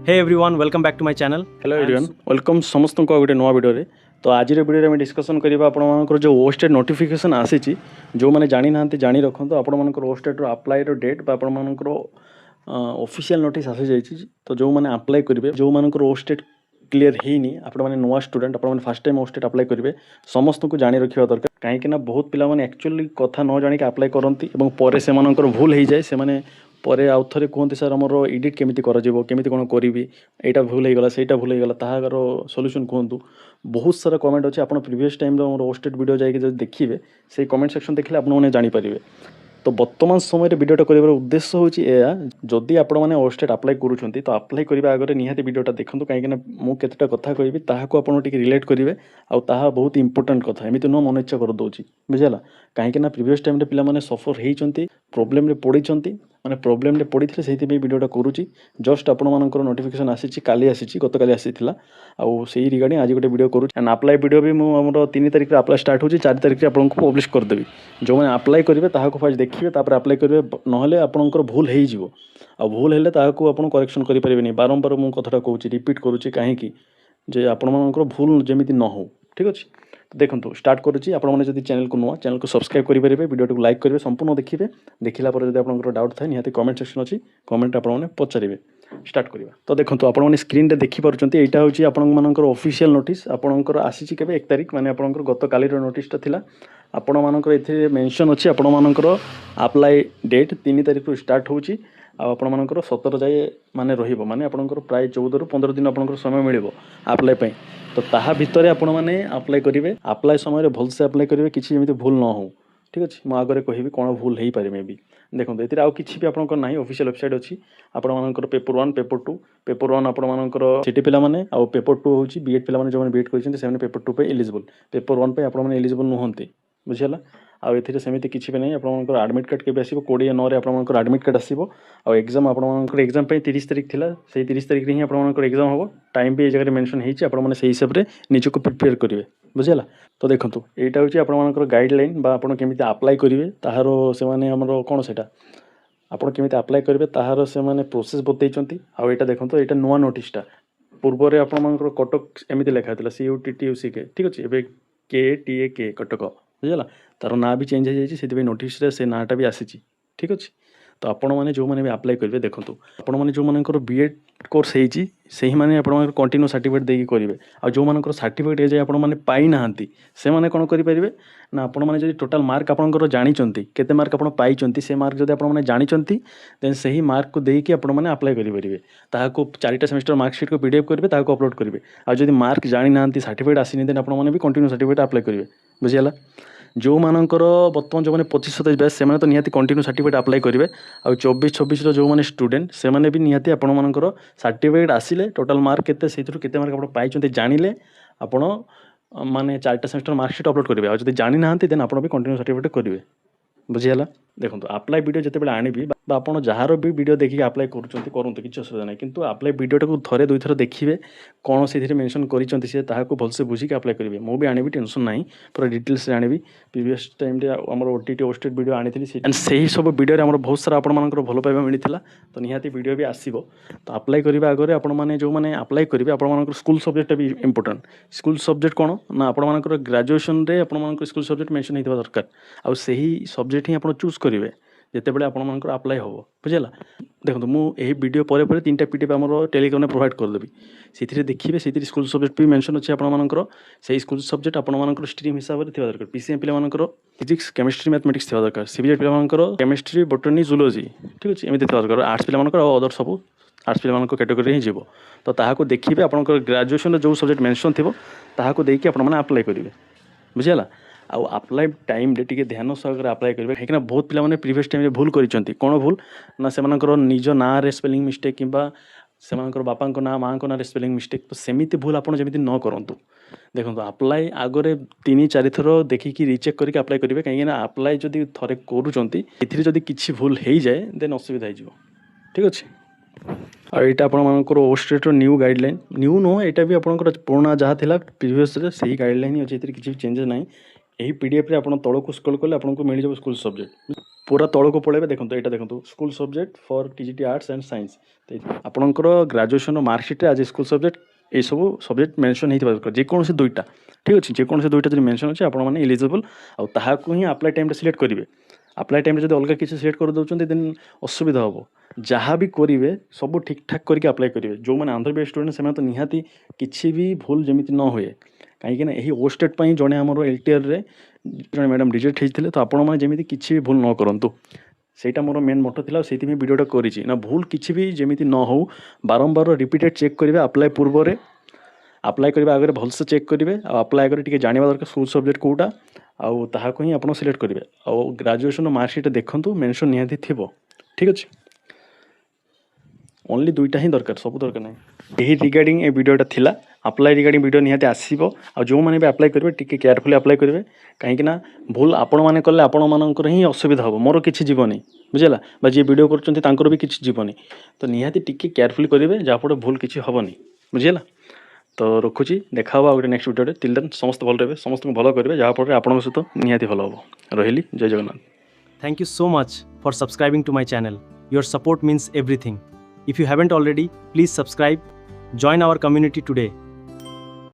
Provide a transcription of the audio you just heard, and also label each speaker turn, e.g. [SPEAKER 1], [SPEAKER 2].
[SPEAKER 1] Hey everyone welcome back to my channel.
[SPEAKER 2] Hello everyone welcome समस्त को गोटे नुआ वीडियो तो आज वीडियो में डिस्कसन करवा आपंकर जो ओस्टेड नोटिफिकेशन आसी जो मैंने जानी ना जानी रखु आपर ओस्टेड अप्लाई डेट आपर ऑफिशियल नोटिस आसी जाइए तो जो मैंने अप्लाई करेंगे जो मानकर ओस्टेड क्लीयर होनी आपण मैंने नुआ स्टूडेंट आप फास्ट टाइम ओस्टेड अप्लाई करेंगे समस्त को जानी रखा दरकार कहीं बहुत पिला एक्चुअली कथा न जानिक अप्लाई करती से भूल हो जाए से पर आउ थे कहते सर आमर एडिट केमी करमी कौन करी यहाँ भूल होगा सहीटा भूल होगा तार सल्यूशन कहतु बहुत सारा कमेंट अच्छे आप प्रीवियस टाइम ओस्टेड वीडियो जाकि देखिए से कमेंट सेक्शन देखिए आपने जानीपारे तो बर्तमान समय वीडियोटा कर उद्देश्य हूँ जदि आपने ओस्टेड अप्लाई करुँच तो अप्लाई करने आगे निहाती वीडियोटा देखूँ कहीं मुझे कथा कहि ताकू आप रिलेट करेंगे आउ बहुत इंपोर्टेंट कथा एमती नुह मन इच्छा करदे बुझेगा कहीं प्रीवियस टाइम पिलाने सफर होती प्रोब्लेम पड़ी मैंने प्रोब्लेम पड़ी से वीडियोटा करुँची जस्ट आपर नोटिफिकेशन आसी काली आसी गत काली आसीला आउ से रिगार्डिंग आज गोटे वीडियो करूँ एंड अप्लाई वीडियो भी मुझे 3 तारिख अप्लाई स्टार्ट होची 4 तारिख आपको पब्लिश करदेवी जो मैंने अप्लाई करेंगे ताकू फास्ट देखिए तापर अप्लाई करेंगे ना आपंकर भूल हो आ भूल हेल्ले ताकू आप करेक्शन करेंगे बारंबार मुझे कथाटा कहूँ रिपीट करुँची कहीं जे आपंकर भूल जमी न हो ठीक अच्छे तो देखो स्टार्ट करुँची आपने जब चैनल को नुआ चैनल को सब्सक्राइब करेंगे वीडियो को लाइक करेंगे संपूर्ण देखिए देखला जब आपंकर डाउट थाए निहाती कमेंट सेक्शन अच्छी कमेंट आपने पचारे स्टार्ट करवा तो देखो आपने स्क्रीन रे देखिपुंट यहाँ हूँ आपर ऑफिशियल नोटिस आपंकर आसी के 1 तारिख माने आपंकर गत काली नोटिसटा थिला आपण मानकर ये मेंशन अच्छी आपण मानकर अप्लाई डेट 3 तारिख रु स्टार्ट होची आपण मानकर 17 जाए माने रहिबो माने आपंकर प्राय 14 रु 15 दिन आपंकर समय मिलिबो अप्लाई पई तो ताहा भितर आपण माने अप्लाई करेंगे अप्लाई समय भलसे अप्लाई करेंगे किसी जमी भूल न हो ठीक अच्छे मुझे आगे कहि कौन भूल हो पारे मे भी देखो ये आउ कि भी आपंकर ना ऑफिशियल वेबसाइट अच्छी आपर पेपर 1 पेपर 2 पेपर 1 आपर सिटी पिला माने आ पेपर 2 हूँ बीएड पिला जो बीएड कर पेपर 2 पे एलिजिबल पेपर 1 पे आप एलिजिबल नुहंती बुझीगला आउ एथिरे सेमिति किछि भी नहीं आपनकर एडमिट कार्ड के आसीबो 29 रे आपनकर एडमिट कार्ड आसीबो आ एग्जाम आपनकर एग्जाम पे 30 तारिख थिला से 30 तारिख रे ही आपनकर एग्जाम होबो टाइम भी ए जगह मेंशन हेछि आपण माने सेही हिसाब रे निजको प्रिपेयर करिवे बुझीगला तो देखंतु एटा होछि आपनकर गाइडलाइन बा आपण केमिति अप्लाई करिवे ताहारो से माने हमरो कोन सेटा आपण केमिति अप्लाई करिवे ताहारो से माने प्रोसेस बतैचंती आ एटा देखंतु एटा नुवा नोटिसटा पूर्व रे आपनकर कटक एमिति लेखा थिला CUTTUC के ठीक अछि एबे KTAK कटक बुझीगला तार ना भी चेंज हो जाए नोटिस से नाटा भी आसी ठीक अच्छे तो आपण मैंने जो मैंने भी अप्लाई करेंगे देखो आपण मैंने जो मानकर बीएड कोर्स होती से ही मैंने आप कंटिन्यू सर्टिफिकेट देकी करेंगे आ जो मानकर सर्टिफिकेट एजाए आप पाई ना से मैंने कौन करेंगे ना आपण मैंने जब टोटाल मार्क आपंकर जानते केते मार्क आप पाई से मार्क जब आप जानते देन से ही मार्क को देकी आप अप्लाई करेंगे ताको 4टा सेमेस्टर मार्कशीट को PDF करेंगे ताको अपलोड करेंगे आ जब मार्क जानी ना सर्टिफिकेट आसनी देन आप कंटिन्यू सर्टिफिकेट अप्लाई करेंगे बुझीगला जो मानकर बर्तमान जो मैंने 25-27 बैच से तो निहाती कंटिन्यू सर्टिफिकेट अप्लाई करेंगे आ 24-26 जो मैंने स्टूडेंट से मैंने भी निहाती आपंकर सर्टिफिकेट आसिले टोटाल मार्क केते मार्क आप पाई जानिले आपण माने 4टा सेमेस्टर मार्कशीट अपलोड करेंगे आ जब जानी ना देन आप कंटिन्यू सर्टिफिकेट करेंगे बुझीगला देखो अप्लाई वीडियो जिते आनबी आप जार भी वीडियो देखिए अप्लाई करूँ किसी असुविधा नहीं किंतु अप्लाई वीडियोटा को थे 2 थर देखिए कौन से मेंशन कर भलसे बुझिक अप्लाई करेंगे मु भी आनी टेंशन ना पूरा डिटेल्स आनी प्रीवियस टाइम आम OTT ओस्टेड वीडियो आनी एंड से ही सब वीडियो आम बहुत सारा आपर भल पाइबा मिलता तो निहाती वीडियो भी आसो तो अप्लाई करने आगे आपने जो मैंने अप्लाई करेंगे आप स्कूल सब्जेक्ट भी इंपोर्टेंट स्कूल सब्जेक्ट कौन ना आप ग्रेजुएशन रे आप स्कूल सब्जेक्ट मेंशन होता दरकार आउ से ही सब्जेक्ट ही आप चूज करेंगे जिते बड़े आप अप्लाई हम बुझेगा देखो मुझे वीडियो पर 3टा PDF आम टेलीग्राम प्रोवाइड करदेवी से देखिए से स्कूल सब्जेक्ट भी मेंशन अच्छे आपर से स्कूल सब्जेक्ट आपर स्ट्रीम हिसाब से दरकार PCM पे फिजिक्स केमिस्ट्री मैथमेटिक्स थी दरकार CBZ पे केमिस्ट्री बोटनी जूलॉजी ठीक अच्छे एमती दरकार आर्ट्स पे अदर सब आर्ट्स पे कैटेगरी ही जीव तो ताकू देखिए आप ग्रेजुएशन जो सब्जेक्ट मेंशन थी ताकू देकी अप्लाई करेंगे बुझीगला आउ अप्लाई टाइम रे टिके ध्यान सहकार अप्लाई करेंगे कहीं बहुत पिला माने प्रीवियस टाइम भूल करिसेंती कोन भूल ना से निज ना रे स्पेलिंग मिस्टेक किंबा से बापा ना माँ ना रे स्पेलिंग मिस्टेक तो सेमिति भूल आपन जमिति न करंतु देखो अप्लाई आगरे 3-4 थर देखिकी रिचेक करके अप्लाई करेंगे कहीं अप्लाई जदि थरे करूचंती एथिरे जदि किछि भूल हो जाए देन असुविधा हो ठीक अच्छे और यहाँ आपर ओस्टेड न्यू गाइडलाइन न्यू नुह यहाँ भी आपंकर पुराना जहाँ था प्रीवियस से ही गाइडलाइन अच्छे किसी भी चेंजेस ना यही पीडीएफ रे आपण तळको स्क्रॉल कले आपनको मिल जाबो स्कूल सब्जेक्ट पूरा तळको पळेबे देखंतु एटा देखंतु school subject for TGT arts and science आपणकर ग्रेजुएशन मार्कशीट आज स्कूल सब्जेक्ट ये सब सब्जेक्ट मेंशन होइतबा दरकार जेकोनोसी दुईटा ठीक अछि जेकोनोसी दुईटा जदि मेंशन अछि आपण माने एलिजिबल आ ताहाकु ही अप्लाई टाइम रे सिलेक्ट करिवे अप्लाई टाइम जब अलग किसी सिलेक्ट कर दौरान देन असुविधा हम जहाँ भी करेंगे सब ठीक ठाक करके अप्लाई करेंगे जो मैंने आंध्र प्रदेश स्टूडेंट से तो निहाती किसी भी भूल जमी न हुए कहीं यही ओस्टेट पर जड़े आम एलटीआर रे जड़े मैडम रिजेक्ट होते तो आपण मैंने किसी भी भूल न करूँ ସେଇଟା ମୋର ମେନ୍ ମୋଟୋ ଥିଲା ସେଇଥିପାଇଁ ଭିଡ଼ିଓଟା କରିଛି ନା ଭୁଲ କିଛି ବି ଯେମିତି ନ ହଉ ବାରମ୍ବାର ରିପିଟେଡ୍ ଚେକ୍ କରିବେ ଆପ୍ଲାଏ ପୂର୍ବରେ ଆପ୍ଲାଏ କରିବା ଆଗରେ ଭଲସେ ଚେକ୍ କରିବେ ଆଉ ଆପ୍ଲାଏ ଆଗରେ ଟିକେ ଜାଣିବା ଦରକାର ସ୍କୁଲ ସବଜେକ୍ଟ କେଉଁଟା ଆଉ ତାହାକୁ ହିଁ ଆପଣ ସିଲେକ୍ଟ କରିବେ ଆଉ ଗ୍ରାଜୁଏସନ୍ ମାର୍କସିଟ୍ ଦେଖନ୍ତୁ ମେନସନ୍ ନିହାତି ଥିବ ଠିକ୍ ଅଛି ओनली दुईटा ही दरकार सब दरकार नहीं यही रिगार्डिंग ए वीडियोटा थिला अप्लाई रिगार्डिंग वीडियो निहाती आसीबो आ जो माने भी अप्लाई करेंगे टिके केयरफुली अप्लाई करेंगे कहीं ना भूल आपण मैंने कले आपण मानकर ही असुविधा हम मोर किसी जीवनी बुझेगा जी वीडियो कर भी किसी जीवनी तो निहाती टिके केयरफुली करेंगे जहाँफल भूल किसी हेनी बुझेगा तो रखुची देखा गोटे नेक्स्ट वीडियो टिल देन समस्त भल रहे समस्त भल करेंगे जहाँफल आपण सहित निहाती भल हम रही जय Jagannath
[SPEAKER 1] Thank you so much for subscribing to my channel. Your support means everything. If you haven't already, please subscribe. Join our community today.